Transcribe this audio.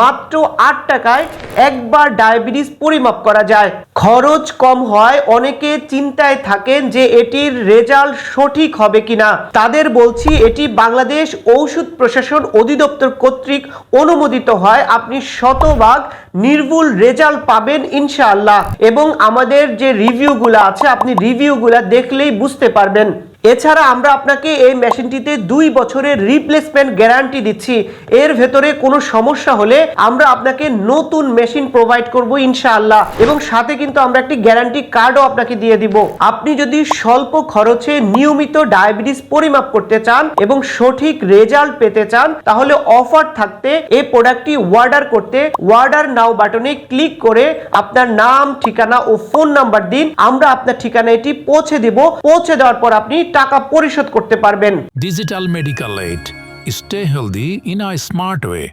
মাত্র 8 টাকায় একবার ডায়াবেটিস পরিমাপ করা যায়। খরচ কম হয়, অনেকে চিন্তায় থাকেন যে এটির রেজাল্ট সঠিক হবে কিনা। তাদের বলছি, এটি বাংলাদেশ ঔষধ প্রশাসন অধিদপ্তর কর্তৃক অনুমোদিত হয়। আপনি শতভাগ নির্ভুল রেজাল্ট পাবেন ইনশাআল্লাহ। এবং আমাদের যে রিভিউগুলো আছে, আপনি রিভিউগুলো দেখলেই বুঝতে পারবেন। এছাড়া আমরা আপনাকে এই মেশিনটিতে 2 বছরের রিপ্লেসমেন্ট গ্যারান্টি দিচ্ছি। এর ভেতরে কোনো সমস্যা হলে আমরা আপনাকে নতুন মেশিন প্রোভাইড করব ইনশাআল্লাহ। এবং সাথে কিন্তু আমরা একটি গ্যারান্টি কার্ডও আপনাকে দিয়ে দিব। আপনি যদি স্বল্প খরচে নিয়মিত ডায়াবেটিস পরিমাপ করতে চান এবং সঠিক রেজাল্ট পেতে চান, তাহলে অফার থাকতে এই প্রোডাক্টটি অর্ডার করতে অর্ডার নাও বাটনে ক্লিক করে আপনার নাম, ঠিকানা ও ফোন নাম্বার দিন। আমরা আপনার ঠিকানায় এটি পৌঁছে দেব। পৌঁছে দেওয়ার পর আপনি টাকা পরিশোধ করতে পারবেন। Digital Medical Aid. Stay healthy in a smart way.